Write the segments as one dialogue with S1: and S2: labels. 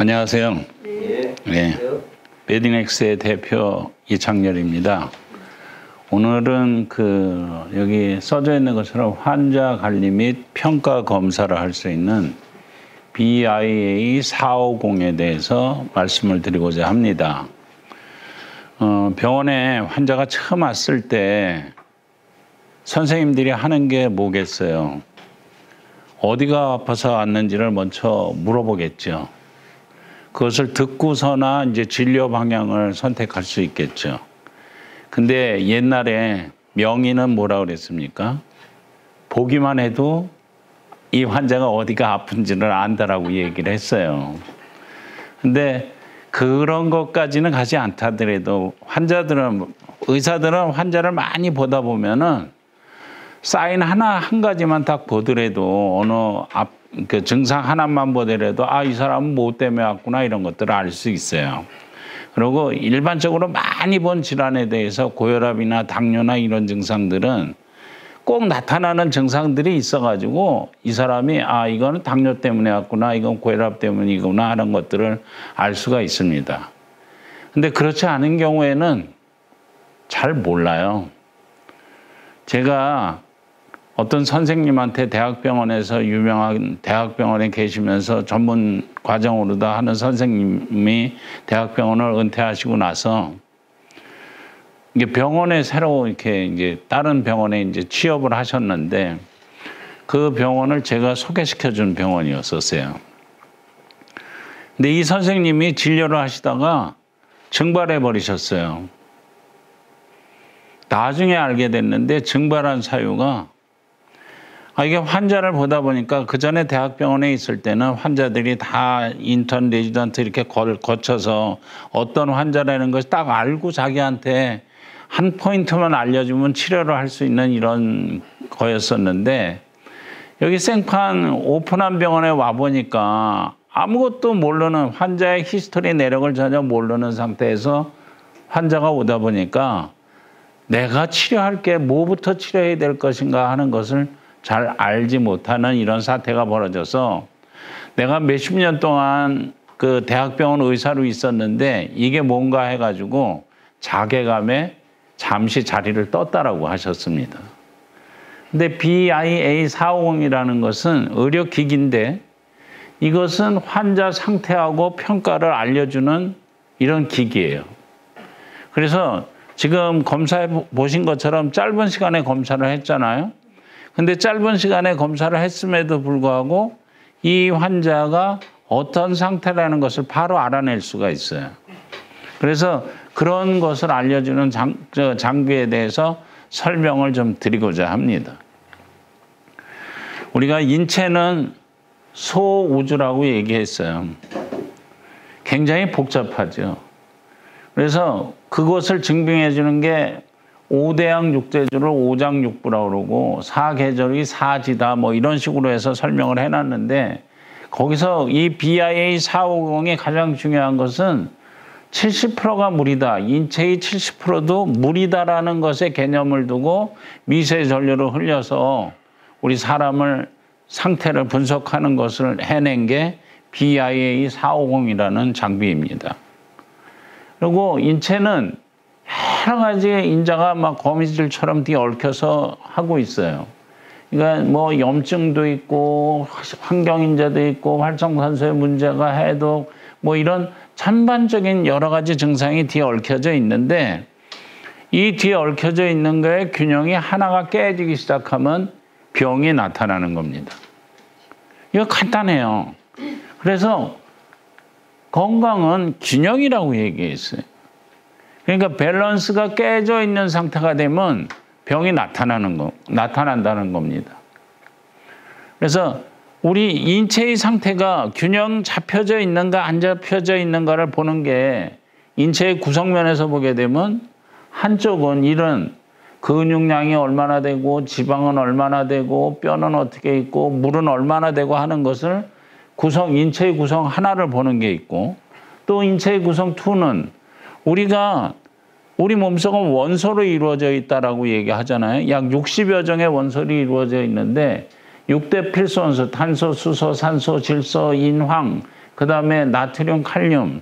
S1: 안녕하세요.
S2: 네.
S1: 네. 베딩엑스의 대표 이창렬입니다. 오늘은 여기 써져 있는 것처럼 환자 관리 및 평가 검사를 할 수 있는 BIA 450에 대해서 말씀을 드리고자 합니다. 병원에 환자가 처음 왔을 때 선생님들이 하는 게 뭐겠어요? 어디가 아파서 왔는지를 먼저 물어보겠죠. 그것을 듣고서나 이제 진료 방향을 선택할 수 있겠죠. 근데 옛날에 명의는 뭐라 그랬습니까? 보기만 해도 이 환자가 어디가 아픈지를 안다라고 얘기를 했어요. 근데 그런 것까지는 가지 않다더라도 의사들은 환자를 많이 보다 보면은 사인 한 가지만 딱 보더라도 증상 하나만 보더라도 이 사람은 뭐 때문에 왔구나 이런 것들을 알 수 있어요. 그리고 일반적으로 많이 본 질환에 대해서 고혈압이나 당뇨나 이런 증상들은 꼭 나타나는 증상들이 있어가지고 이 사람이 이거는 당뇨 때문에 왔구나, 이건 고혈압 때문이구나 하는 것들을 알 수가 있습니다. 근데 그렇지 않은 경우에는 잘 몰라요. 제가 어떤 선생님한테 대학병원에서 유명한 대학병원에 계시면서 전문 과정으로도 하는 선생님이 대학병원을 은퇴하시고 나서 이게 병원에 새로 이렇게 이제 다른 병원에 이제 취업을 하셨는데 그 병원을 제가 소개시켜 준 병원이었었어요. 근데 이 선생님이 진료를 하시다가 증발해 버리셨어요. 나중에 알게 됐는데 증발한 사유가 이게 환자를 보다 보니까 그 전에 대학병원에 있을 때는 환자들이 다 인턴, 레지던트 이렇게 거쳐서 어떤 환자라는 것을 딱 알고 자기한테 한 포인트만 알려주면 치료를 할 수 있는 이런 거였었는데 여기 생판 오픈한 병원에 와보니까 아무것도 모르는 환자의 히스토리 내력을 전혀 모르는 상태에서 환자가 오다 보니까 내가 치료할 게 뭐부터 치료해야 될 것인가 하는 것을 잘 알지 못하는 이런 사태가 벌어져서 내가 몇십 년 동안 그 대학병원 의사로 있었는데 이게 뭔가 해가지고 자괴감에 잠시 자리를 떴다라고 하셨습니다. 근데 BIA 450이라는 것은 의료기기인데 이것은 환자 상태하고 평가를 알려주는 이런 기기예요. 그래서 지금 검사해 보신 것처럼 짧은 시간에 검사를 했잖아요. 근데 짧은 시간에 검사를 했음에도 불구하고 이 환자가 어떤 상태라는 것을 바로 알아낼 수가 있어요. 그래서 그런 것을 알려주는 장비에 대해서 설명을 좀 드리고자 합니다. 우리가 인체는 소우주라고 얘기했어요. 굉장히 복잡하죠. 그래서 그것을 증빙해 주는 게 5대양 6대주를 5장육부라고 그러고 4계절이 4지다 뭐 이런 식으로 해서 설명을 해놨는데 거기서 이 BIA 450이 가장 중요한 것은 70%가 물이다. 인체의 70%도 물이다라는 것에 개념을 두고 미세 전류를 흘려서 우리 사람을 상태를 분석하는 것을 해낸 게 BIA 450이라는 장비입니다. 그리고 인체는 여러 가지 인자가 막 거미줄처럼 얽혀서 하고 있어요. 그러니까 뭐 염증도 있고 환경인자도 있고 활성산소의 문제가 해독 뭐 이런 전반적인 여러 가지 증상이 뒤에 얽혀져 있는데 이 뒤에 얽혀져 있는 거에 균형이 하나가 깨지기 시작하면 병이 나타나는 겁니다. 이거 간단해요. 그래서 건강은 균형이라고 얘기했어요. 그러니까 밸런스가 깨져 있는 상태가 되면 병이 나타난다는 겁니다. 그래서 우리 인체의 상태가 균형 잡혀져 있는가 안 잡혀져 있는가를 보는 게 인체의 구성면에서 보게 되면 한쪽은 이런 근육량이 얼마나 되고 지방은 얼마나 되고 뼈는 어떻게 있고 물은 얼마나 되고 하는 것을 인체의 구성 하나를 보는 게 있고 또 인체의 구성 2는 우리 몸속은 원소로 이루어져 있다라고 얘기하잖아요. 약 60여 종의 원소로 이루어져 있는데 6대 필수원소, 탄소, 수소, 산소, 질소, 인황, 그 다음에 나트륨, 칼륨.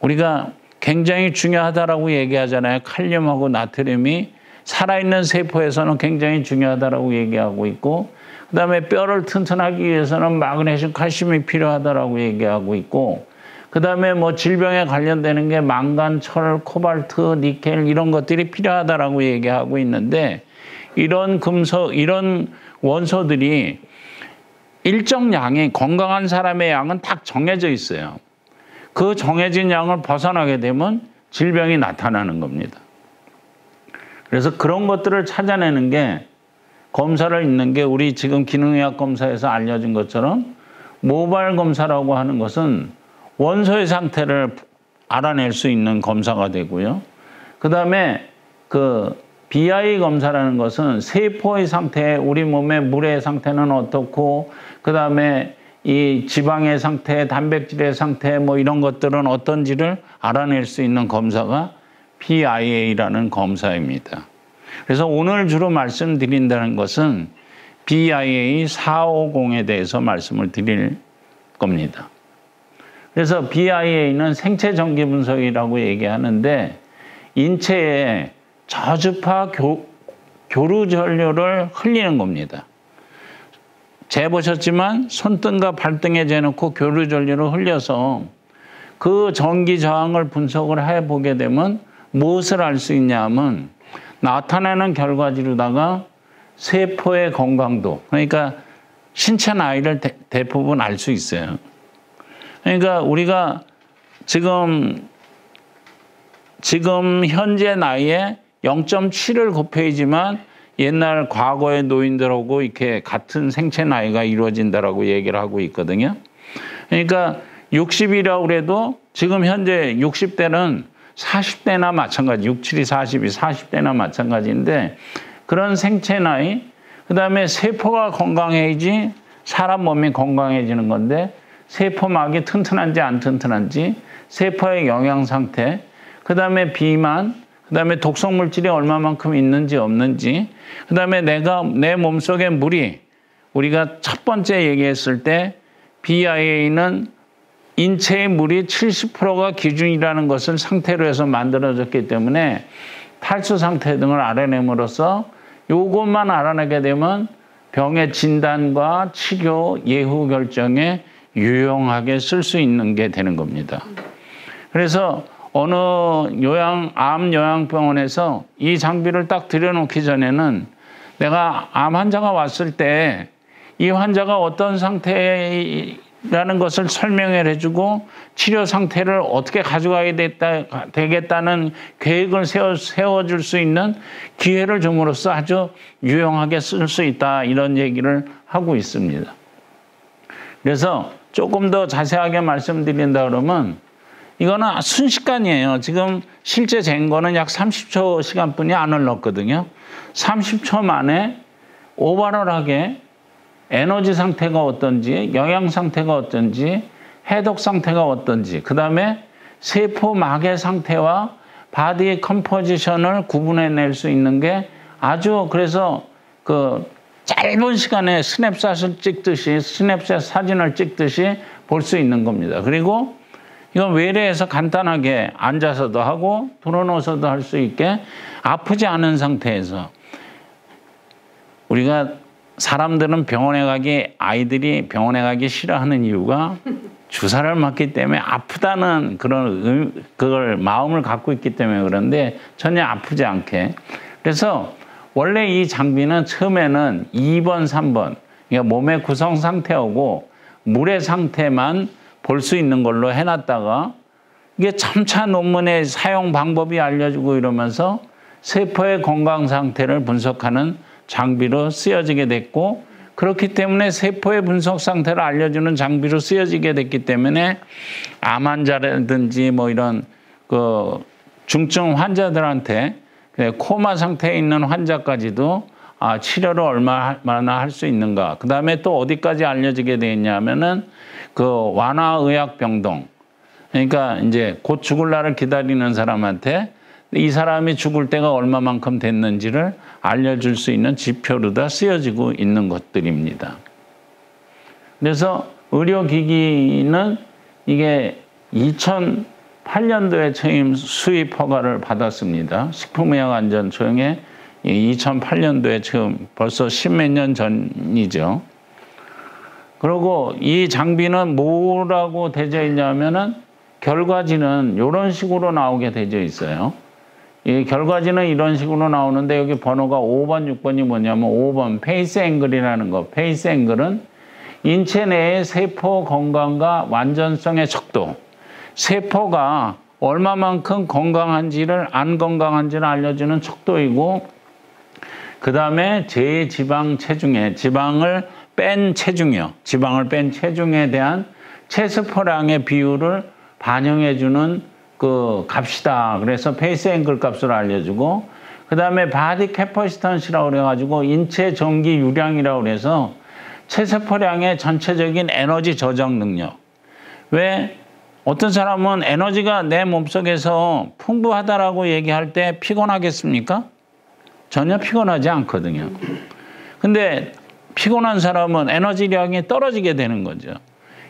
S1: 우리가 굉장히 중요하다라고 얘기하잖아요. 칼륨하고 나트륨이 살아있는 세포에서는 굉장히 중요하다라고 얘기하고 있고, 그 다음에 뼈를 튼튼하기 위해서는 마그네슘, 칼슘이 필요하다라고 얘기하고 있고, 그 다음에 뭐 질병에 관련되는 게 망간, 철, 코발트, 니켈 이런 것들이 필요하다라고 얘기하고 있는데, 이런 원소들이 일정 양이 건강한 사람의 양은 딱 정해져 있어요. 그 정해진 양을 벗어나게 되면 질병이 나타나는 겁니다. 그래서 그런 것들을 찾아내는 게 검사를 있는 게 우리 지금 기능의학 검사에서 알려진 것처럼 모발 검사라고 하는 것은 원소의 상태를 알아낼 수 있는 검사가 되고요. 그 다음에 그 BI 검사라는 것은 세포의 상태, 우리 몸의 물의 상태는 어떻고, 그 다음에 이 지방의 상태, 단백질의 상태, 뭐 이런 것들은 어떤지를 알아낼 수 있는 검사가 BIA라는 검사입니다. 그래서 오늘 주로 말씀드린다는 것은 BIA 450에 대해서 말씀을 드릴 겁니다. 그래서 BIA는 생체 전기 분석이라고 얘기하는데, 인체에 저주파 교류 전류를 흘리는 겁니다. 재보셨지만 손등과 발등에 재놓고 교류 전류를 흘려서 그 전기 저항을 분석을 해보게 되면 무엇을 알 수 있냐 하면, 나타내는 결과지로다가 세포의 건강도, 그러니까 신체 나이를 대부분 알 수 있어요. 그러니까 우리가 지금 현재 나이에 0.7을 곱해야지만 옛날 과거의 노인들하고 이렇게 같은 생체 나이가 이루어진다라고 얘기를 하고 있거든요. 그러니까 60이라고 그래도 지금 현재 60대는 40대나 마찬가지, 6, 7이 40이 40대나 마찬가지인데, 그런 생체 나이, 그 다음에 세포가 건강해야지 사람 몸이 건강해지는 건데, 세포막이 튼튼한지 안 튼튼한지, 세포의 영양 상태, 그 다음에 비만, 그 다음에 독성 물질이 얼마만큼 있는지 없는지, 그 다음에 내 몸속에 물이, 우리가 첫 번째 얘기했을 때 BIA는 인체의 물이 70%가 기준이라는 것을 상태로 해서 만들어졌기 때문에 탈수 상태 등을 알아냄으로써 이것만 알아내게 되면 병의 진단과 치료, 예후 결정에 유용하게 쓸 수 있는 게 되는 겁니다. 그래서 어느 암 요양병원에서 이 장비를 딱 들여놓기 전에는 내가 암 환자가 왔을 때 이 환자가 어떤 상태라는 것을 설명을 해주고 치료 상태를 어떻게 가져가야 되겠다는 계획을 세워줄 수 있는 기회를 줌으로써 아주 유용하게 쓸 수 있다, 이런 얘기를 하고 있습니다. 그래서 조금 더 자세하게 말씀드린다 그러면 이거는 순식간이에요. 지금 실제 잰 거는 약 30초 시간뿐이 안 흘렀거든요. 30초 만에 오버럴하게 에너지 상태가 어떤지, 영양 상태가 어떤지, 해독 상태가 어떤지, 그 다음에 세포막의 상태와 바디 컴포지션을 구분해낼 수 있는 게 아주, 그래서 그 짧은 시간에 스냅샷을 찍듯이, 스냅샷 사진을 찍듯이 볼 수 있는 겁니다. 그리고 이건 외래에서 간단하게 앉아서도 하고 들어놓아서도 할 수 있게 아프지 않은 상태에서, 우리가 사람들은 아이들이 병원에 가기 싫어하는 이유가 주사를 맞기 때문에 아프다는 그걸 마음을 갖고 있기 때문에 그런데 전혀 아프지 않게. 그래서 원래 이 장비는 처음에는 2번, 3번, 그러니까 몸의 구성 상태하고 물의 상태만 볼 수 있는 걸로 해놨다가 이게 점차 논문의 사용 방법이 알려지고 이러면서 세포의 건강 상태를 분석하는 장비로 쓰여지게 됐고, 그렇기 때문에 세포의 분석 상태를 알려주는 장비로 쓰여지게 됐기 때문에 암 환자라든지 뭐 이런 그 중증 환자들한테 코마 상태에 있는 환자까지도 치료를 얼마나 할 수 있는가. 그 다음에 또 어디까지 알려지게 되었냐면은 그 완화의학병동. 그러니까 이제 곧 죽을 날을 기다리는 사람한테 이 사람이 죽을 때가 얼마만큼 됐는지를 알려줄 수 있는 지표로 다 쓰여지고 있는 것들입니다. 그래서 의료기기는 이게 2008년도에 처음 수입 허가를 받았습니다. 식품의약안전처에 2008년도에 처음 벌써 10몇 년 전이죠. 그리고 이 장비는 뭐라고 되어 있냐면은 결과지는 이런 식으로 나오게 되어 있어요. 이 결과지는 이런 식으로 나오는데 여기 번호가 5번, 6번이 뭐냐면 5번 페이스 앵글이라는 거. 페이스 앵글은 인체 내의 세포 건강과 완전성의 척도. 세포가 얼마만큼 건강한지를 안 건강한지를 알려주는 척도이고 그 다음에 제지방 체중에 지방을 뺀 체중이요. 지방을 뺀 체중에 대한 체스포량의 비율을 반영해주는 그 값이다. 그래서 페이스 앵글 값을 알려주고 그 다음에 바디 캐퍼시턴시라고 그래가지고 인체 전기 유량이라고 그래서 체세포량의 전체적인 에너지 저장 능력. 왜 어떤 사람은 에너지가 내 몸속에서 풍부하다라고 얘기할 때 피곤하겠습니까? 전혀 피곤하지 않거든요. 근데 피곤한 사람은 에너지량이 떨어지게 되는 거죠.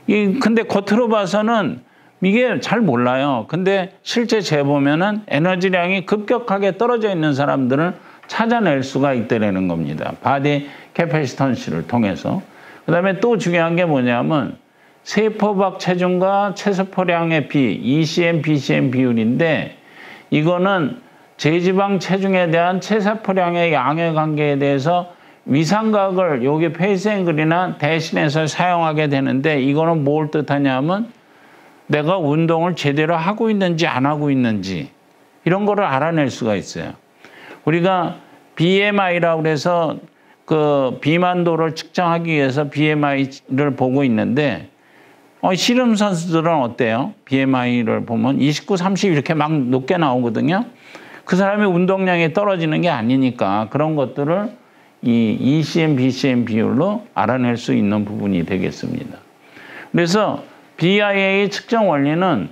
S1: 근데 겉으로 봐서는 이게 잘 몰라요. 근데 실제 재보면은 에너지량이 급격하게 떨어져 있는 사람들을 찾아낼 수가 있다는 겁니다. 바디 캐패시턴시를 통해서. 그 다음에 또 중요한 게 뭐냐면 세포박 체중과 체세포량의 비, ECM, BCM 비율인데 이거는 제지방 체중에 대한 체세포량의 양의 관계에 대해서 위상각을 여기 페이스 앵글이나 대신해서 사용하게 되는데 이거는 뭘 뜻하냐면 내가 운동을 제대로 하고 있는지 안 하고 있는지 이런 거를 알아낼 수가 있어요. 우리가 BMI라고 해서 그 비만도를 측정하기 위해서 BMI를 보고 있는데 씨름 선수들은 어때요? BMI를 보면 29, 30 이렇게 막 높게 나오거든요. 그 사람의 운동량이 떨어지는 게 아니니까 그런 것들을 이 ECM, BCM 비율로 알아낼 수 있는 부분이 되겠습니다. 그래서 BIA 측정 원리는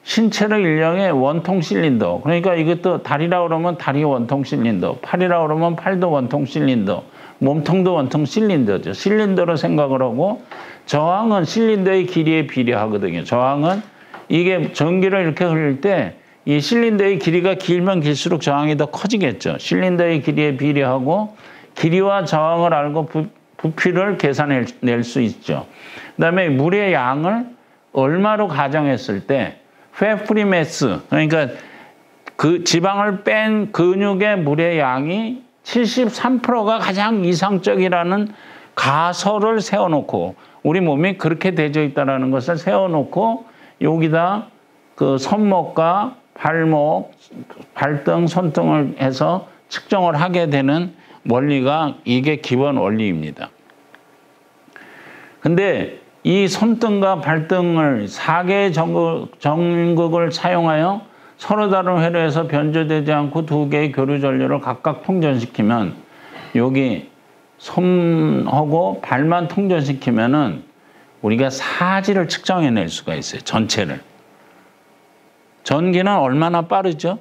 S1: 신체를 일령의 원통 실린더. 그러니까 이것도 다리라고 그러면 다리 원통 실린더, 팔이라고 그러면 팔도 원통 실린더, 몸통도 원통 실린더죠. 실린더로 생각을 하고 저항은 실린더의 길이에 비례하거든요. 저항은 이게 전기를 이렇게 흘릴 때 이 실린더의 길이가 길면 길수록 저항이 더 커지겠죠. 실린더의 길이에 비례하고 길이와 저항을 알고 부피를 계산해낼 수 있죠. 그 다음에 물의 양을 얼마로 가정했을 때 fat mass, 그러니까 그 지방을 뺀 근육의 물의 양이 73%가 가장 이상적이라는 가설을 세워놓고 우리 몸이 그렇게 되어 있다는 것을 세워놓고 여기다 그 손목과 발목, 발등, 손등을 해서 측정을 하게 되는 원리가 이게 기본 원리입니다. 근데 이 손등과 발등을 4개의 전극을 사용하여 서로 다른 회로에서 변조되지 않고 2개의 교류 전류를 각각 통전시키면 여기 손하고 발만 통전시키면은 우리가 사지를 측정해낼 수가 있어요. 전체를. 전기는 얼마나 빠르죠?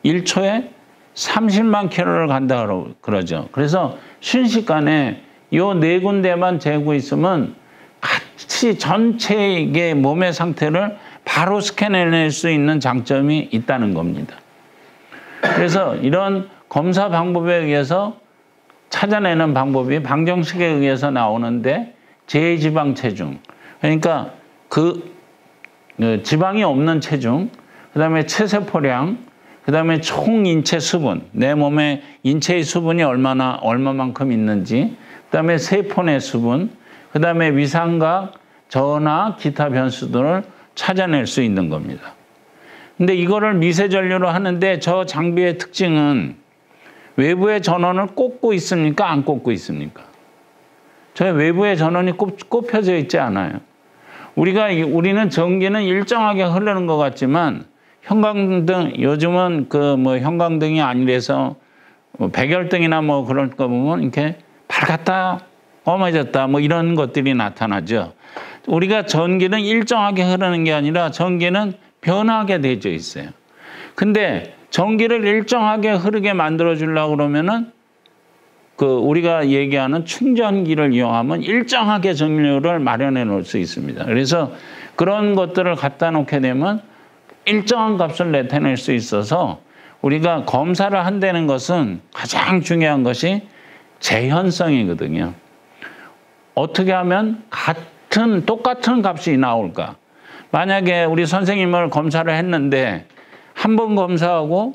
S1: 1초에 30만 킬로를 간다 그러죠. 그래서 순식간에 요 네 군데만 재고 있으면 같이 전체의 몸의 상태를 바로 스캔해낼 수 있는 장점이 있다는 겁니다. 그래서 이런 검사 방법에 의해서 찾아내는 방법이 방정식에 의해서 나오는데 제지방 체중, 그러니까 그 지방이 없는 체중, 그 다음에 체세포량, 그 다음에 총 인체 수분, 내 몸에 인체의 수분이 얼마만큼 있는지, 그 다음에 세포 내 수분, 그 다음에 위상각, 저나 기타 변수들을 찾아낼 수 있는 겁니다. 근데 이거를 미세 전류로 하는데 저 장비의 특징은 외부의 전원을 꽂고 있습니까? 안 꽂고 있습니까? 저 외부의 전원이 꼽혀져 있지 않아요. 우리는 전기는 일정하게 흐르는 것 같지만 형광등, 요즘은 형광등이 아니라서 백열등이나 그런 거 보면 이렇게 밝았다, 검어졌다, 이런 것들이 나타나죠. 우리가 전기는 일정하게 흐르는 게 아니라 전기는 변하게 되어 있어요. 근데 전기를 일정하게 흐르게 만들어 주려고 그러면은 우리가 얘기하는 충전기를 이용하면 일정하게 전류를 마련해 놓을 수 있습니다. 그래서 그런 것들을 갖다 놓게 되면 일정한 값을 나타낼 수 있어서 우리가 검사를 한다는 것은 가장 중요한 것이 재현성이거든요. 어떻게 하면 똑같은 값이 나올까? 만약에 우리 선생님을 검사를 했는데 한 번 검사하고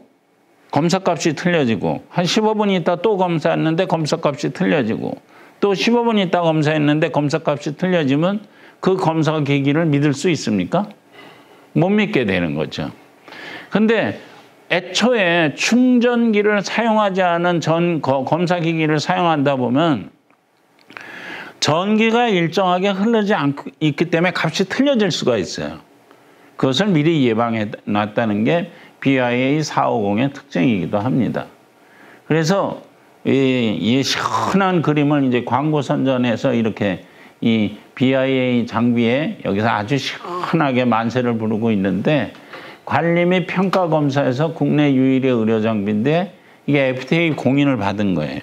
S1: 검사값이 틀려지고 한 15분 있다 또 검사했는데 검사값이 틀려지고 또 15분 있다 검사했는데 검사값이 틀려지면 그 검사 기기를 믿을 수 있습니까? 못 믿게 되는 거죠. 근데 애초에 충전기를 사용하지 않은 검사기기를 사용한다 보면 전기가 일정하게 흐르지 않고 있기 때문에 값이 틀려질 수가 있어요. 그것을 미리 예방해 놨다는 게 BIA 450의 특징이기도 합니다. 그래서 이 시원한 그림을 이제 광고 선전에서 이렇게 이 BIA 장비에 여기서 아주 시원하게 만세를 부르고 있는데 관리 및 평가 검사에서 국내 유일의 의료 장비인데 이게 FDA 공인을 받은 거예요.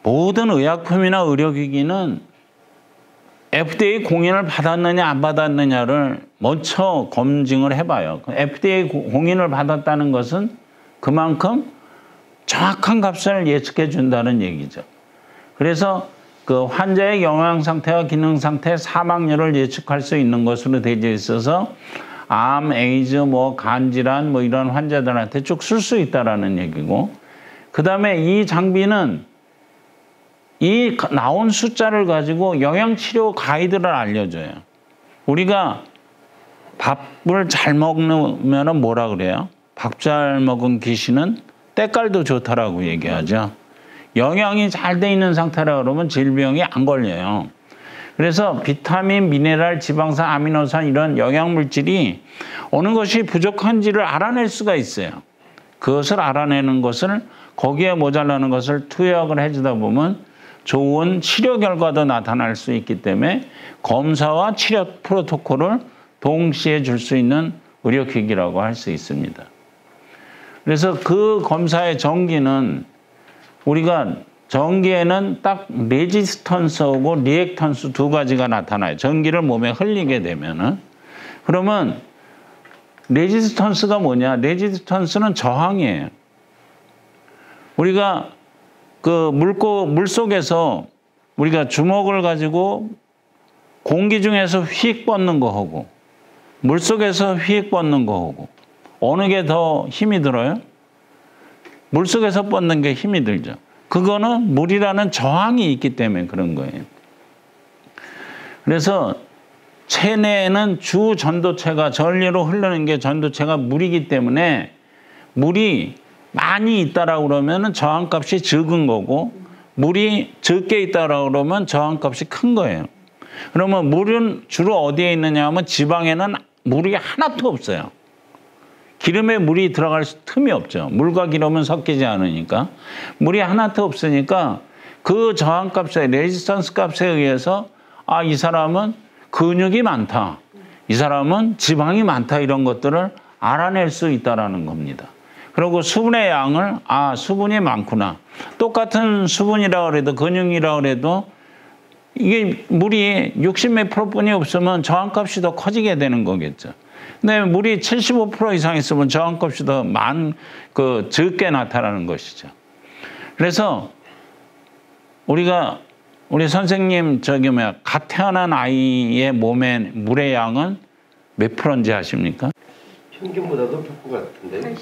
S1: 모든 의약품이나 의료기기는 FDA 공인을 받았느냐 안 받았느냐를 먼저 검증을 해봐요. FDA 공인을 받았다는 것은 그만큼 정확한 값을 예측해 준다는 얘기죠. 그래서 그 환자의 영양 상태와 기능 상태, 사망률을 예측할 수 있는 것으로 되어 있어서 암, 에이즈, 간 질환 이런 환자들한테 쭉 쓸 수 있다라는 얘기고, 그 다음에 이 장비는 이 나온 숫자를 가지고 영양치료 가이드를 알려줘요. 우리가 밥을 잘 먹으면 뭐라 그래요? 밥 잘 먹은 귀신은 때깔도 좋다라고 얘기하죠. 영양이 잘 돼 있는 상태라 그러면 질병이 안 걸려요. 그래서 비타민, 미네랄, 지방산, 아미노산 이런 영양물질이 어느 것이 부족한지를 알아낼 수가 있어요. 그것을 알아내는 것을 거기에 모자라는 것을 투약을 해주다 보면 좋은 치료 결과도 나타날 수 있기 때문에 검사와 치료 프로토콜을 동시에 줄 수 있는 의료기기라고 할 수 있습니다. 그래서 그 검사의 전기는 우리가 전기에는 딱 레지스턴스하고 리액턴스 두 가지가 나타나요. 전기를 몸에 흘리게 되면은. 그러면 레지스턴스가 뭐냐? 레지스턴스는 저항이에요. 우리가 그 물속에서 우리가 주먹을 가지고 공기 중에서 휙 뻗는 거 하고 물속에서 휙 뻗는 거 하고 어느 게 더 힘이 들어요? 물속에서 뻗는 게 힘이 들죠. 그거는 물이라는 저항이 있기 때문에 그런 거예요. 그래서 체내에는 주 전도체가 전류로 흐르는 게 전도체가 물이기 때문에 물이 많이 있다라고 그러면 저항값이 적은 거고 물이 적게 있다라고 그러면 저항값이 큰 거예요. 그러면 물은 주로 어디에 있느냐 하면 지방에는 물이 하나도 없어요. 기름에 물이 들어갈 틈이 없죠. 물과 기름은 섞이지 않으니까. 물이 하나도 없으니까 그 저항값에 레지스턴스 값에 의해서 이 사람은 근육이 많다. 이 사람은 지방이 많다. 이런 것들을 알아낼 수 있다는 겁니다. 그리고 수분의 양을 수분이 많구나. 똑같은 수분이라고 해도 근육이라고 해도 이게 물이 60몇 프로뿐이 없으면 저항값이 더 커지게 되는 거겠죠. 근데 물이 75% 이상 있으면 저항값이 더 적게 나타나는 것이죠. 그래서 우리 선생님 갓 태어난 아이의 몸의 물의 양은 몇 프로인지 아십니까?
S2: 평균보다도 적고 같은데.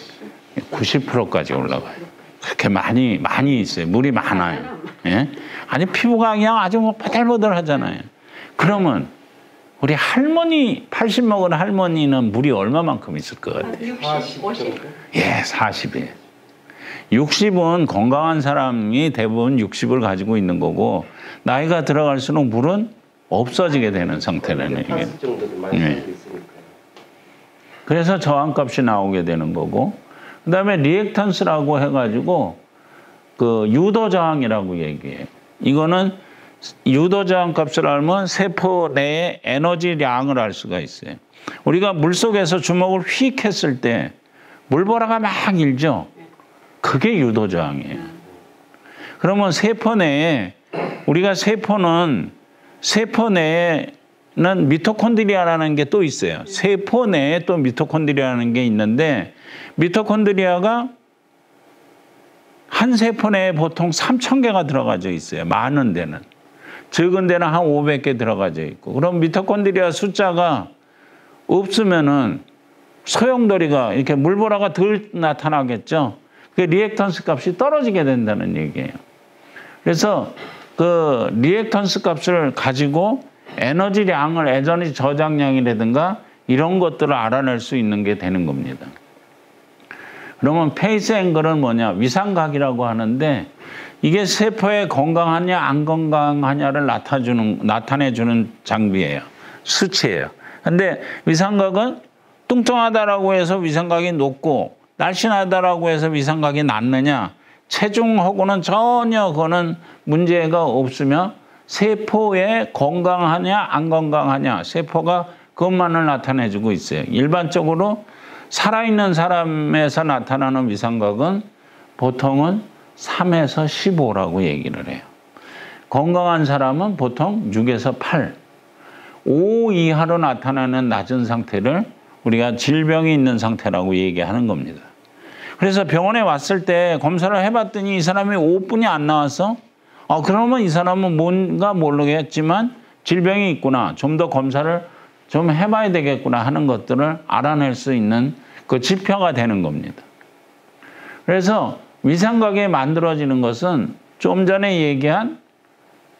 S1: 90%까지 올라가요. 그렇게 많이 있어요. 물이 많아요. 예? 아니 피부가 그냥 아주 바들바들하잖아요. 그러면 우리 할머니 80 먹은 할머니는 물이 얼마만큼 있을 것 같아요?
S2: 60, 50.
S1: 예, 40이에요. 60은 건강한 사람이 대부분 60을 가지고 있는 거고 나이가 들어갈수록 물은 없어지게 되는 상태라는 얘기예요. 예. 그래서 저항값이 나오게 되는 거고 그 다음에 리액턴스라고 해가지고 그 유도저항이라고 얘기해요. 이거는 유도저항 값을 알면 세포 내의 에너지량을 알 수가 있어요. 우리가 물속에서 주먹을 휙 했을 때 물보라가 막 일죠. 그게 유도저항이에요. 그러면 세포 내에 우리가 세포는 세포 내에 미토콘드리아라는 게 또 있어요. 세포 내에 또 미토콘드리아라는 게 있는데 미토콘드리아가 한 세포 내에 보통 3,000개가 들어가져 있어요. 많은 데는. 적은 데는 한 500개 들어가져 있고. 그럼 미토콘드리아 숫자가 없으면은 소용돌이가 이렇게 물보라가 덜 나타나겠죠. 그 리액턴스 값이 떨어지게 된다는 얘기예요. 그래서 그 리액턴스 값을 가지고 에너지량을 에너지 저장량이라든가 이런 것들을 알아낼 수 있는 게 되는 겁니다. 그러면 페이스 앵글은 뭐냐? 위상각이라고 하는데 이게 세포에 건강하냐 안 건강하냐를 나타내주는 장비예요. 수치예요. 근데 위상각은 뚱뚱하다라고 해서 위상각이 높고 날씬하다라고 해서 위상각이 낮느냐? 체중하고는 전혀 그거는 문제가 없으며 세포에 건강하냐 안 건강하냐 세포가 그것만을 나타내주고 있어요. 일반적으로 살아있는 사람에서 나타나는 위상각은 보통은 3에서 15라고 얘기를 해요. 건강한 사람은 보통 6에서 8, 5 이하로 나타나는 낮은 상태를 우리가 질병이 있는 상태라고 얘기하는 겁니다. 그래서 병원에 왔을 때 검사를 해봤더니 이 사람이 5뿐이 안 나왔어? 그러면 이 사람은 뭔가 모르겠지만 질병이 있구나. 좀 더 검사를 좀 해봐야 되겠구나 하는 것들을 알아낼 수 있는 그 지표가 되는 겁니다. 그래서 위상각이 만들어지는 것은 좀 전에 얘기한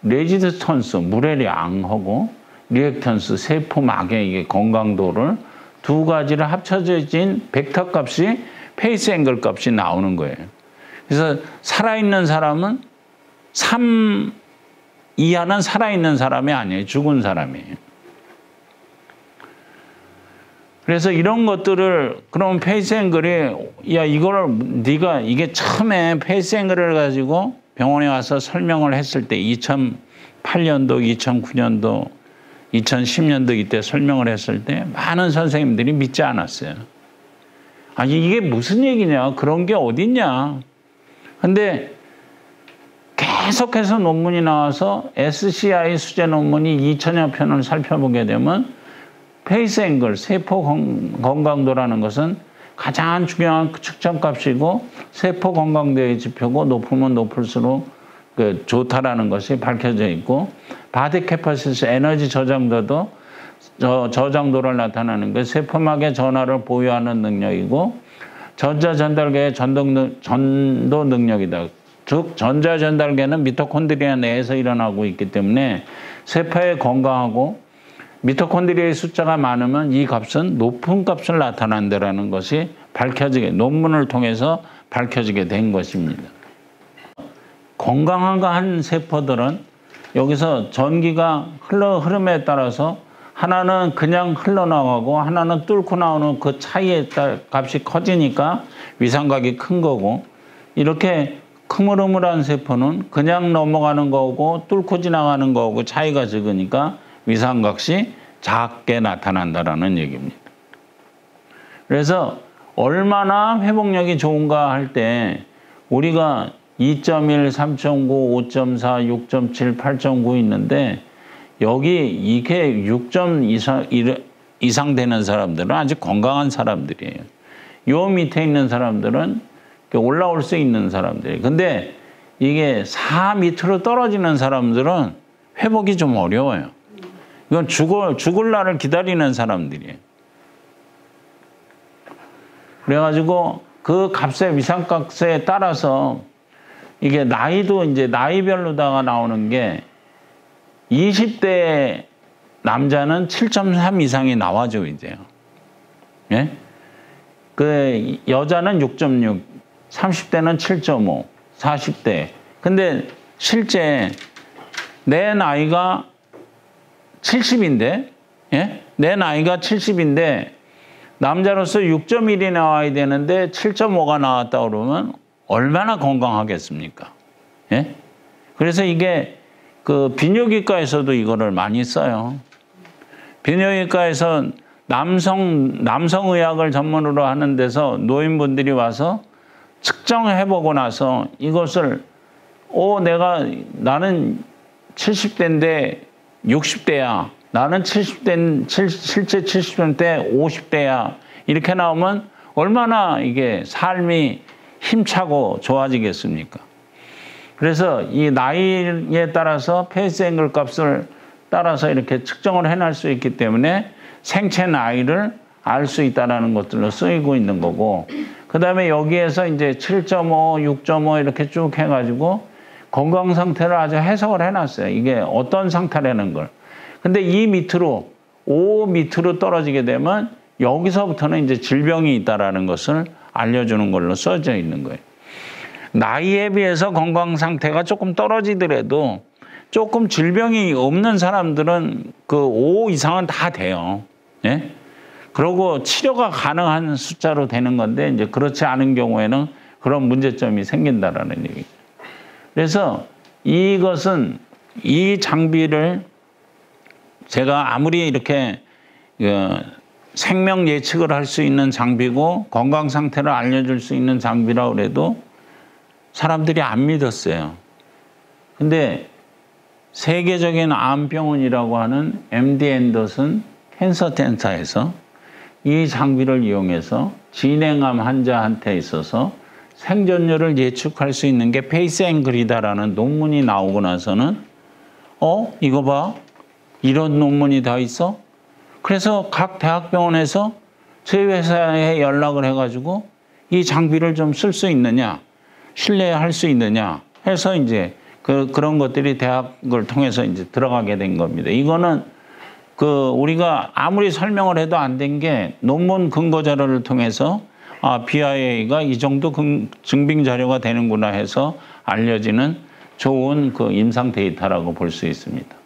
S1: 레지스턴스, 물의 양하고 리액턴스, 세포막의 이게 건강도를 두 가지를 합쳐진 벡터 값이 페이스 앵글 값이 나오는 거예요. 그래서 살아있는 사람은 3 이하는 살아있는 사람이 아니에요. 죽은 사람이에요. 그래서 이런 것들을 그럼 페이스 앵글이 이거를 네가 이게 처음에 페이스 앵글을 가지고 병원에 와서 설명을 했을 때 2008년도, 2009년도, 2010년도 이때 설명을 했을 때 많은 선생님들이 믿지 않았어요. 아니 이게 무슨 얘기냐? 그런 게 어딨냐? 근데 계속해서 논문이 나와서 SCI 수제 논문이 2000여 편을 살펴보게 되면 페이스 앵글, 세포 건강도라는 것은 가장 중요한 측정값이고 세포 건강도의 지표고 높으면 높을수록 좋다라는 것이 밝혀져 있고 바디 캐파시티 에너지 저장도도 저장도를 나타내는 게 세포막의 전하를 보유하는 능력이고 전자전달계의 전도 능력이다. 즉 전자전달계는 미토콘드리아 내에서 일어나고 있기 때문에 세포에 건강하고 미토콘드리아의 숫자가 많으면 이 값은 높은 값을 나타난다는 것이 논문을 통해서 밝혀지게 된 것입니다. 건강한 세포들은 여기서 전기가 흐름에 따라서 하나는 그냥 흘러나가고 하나는 뚫고 나오는 그 차이에 따라 값이 커지니까 위상각이 큰 거고 이렇게 흐물흐물한 세포는 그냥 넘어가는 거고 뚫고 지나가는 거고 차이가 적으니까 위상각이 작게 나타난다라는 얘기입니다. 그래서 얼마나 회복력이 좋은가 할 때 우리가 2.1, 3.9, 5.4, 6.7, 8.9 있는데 여기 이게 6점 이상 되는 사람들은 아주 건강한 사람들이에요. 요 밑에 있는 사람들은 올라올 수 있는 사람들이에요. 근데 이게 4 밑으로 떨어지는 사람들은 회복이 좀 어려워요. 이건 죽을 날을 기다리는 사람들이에요. 그래가지고 그 값의 위상값에 따라서 이게 나이도 이제 나이별로다가 나오는 게 20대 남자는 7.3 이상이 나와죠, 이제요. 예? 그 여자는 6.6, 30대는 7.5, 40대. 근데 실제 내 나이가 70인데, 예? 내 나이가 70인데 남자로서 6.1이 나와야 되는데 7.5가 나왔다 그러면 얼마나 건강하겠습니까? 예? 그래서 이게 그 비뇨기과에서도 이거를 많이 써요. 비뇨기과에서 남성의학을 전문으로 하는 데서 노인분들이 와서 측정해보고 나서 이것을 나는 70대인데 60대야. 나는 70대, 실제 70대 50대야. 이렇게 나오면 얼마나 이게 삶이 힘차고 좋아지겠습니까? 그래서 이 나이에 따라서 페이스 앵글 값을 따라서 이렇게 측정을 해낼 수 있기 때문에 생체 나이를 알 수 있다는 것들로 쓰이고 있는 거고, 그 다음에 여기에서 이제 7.5, 6.5 이렇게 쭉 해가지고 건강 상태를 아주 해석을 해놨어요. 이게 어떤 상태라는 걸. 근데 이 밑으로, 5 밑으로 떨어지게 되면 여기서부터는 이제 질병이 있다라는 것을 알려주는 걸로 써져 있는 거예요. 나이에 비해서 건강 상태가 조금 떨어지더라도 조금 질병이 없는 사람들은 그 5 이상은 다 돼요. 예? 그리고 치료가 가능한 숫자로 되는 건데, 이제 그렇지 않은 경우에는 그런 문제점이 생긴다라는 얘기죠. 그래서 이것은, 이 장비를 제가 아무리 이렇게 생명 예측을 할 수 있는 장비고 건강 상태를 알려줄 수 있는 장비라고 해도 사람들이 안 믿었어요. 근데 세계적인 암병원이라고 하는 MD 앤더슨 캔서 센터에서 이 장비를 이용해서 진행암 환자한테 있어서 생존율을 예측할 수 있는 게 페이스 앵글이다라는 논문이 나오고 나서는 이거 봐. 이런 논문이 다 있어? 그래서 각 대학병원에서 저희 회사에 연락을 해가지고 이 장비를 좀 쓸 수 있느냐, 신뢰할 수 있느냐 해서 이제 그런 것들이 대학을 통해서 이제 들어가게 된 겁니다. 이거는 우리가 아무리 설명을 해도 안 된 게 논문 근거 자료를 통해서 BIA가 이 정도 증빙 자료가 되는구나 해서 알려지는 좋은 임상 데이터라고 볼 수 있습니다.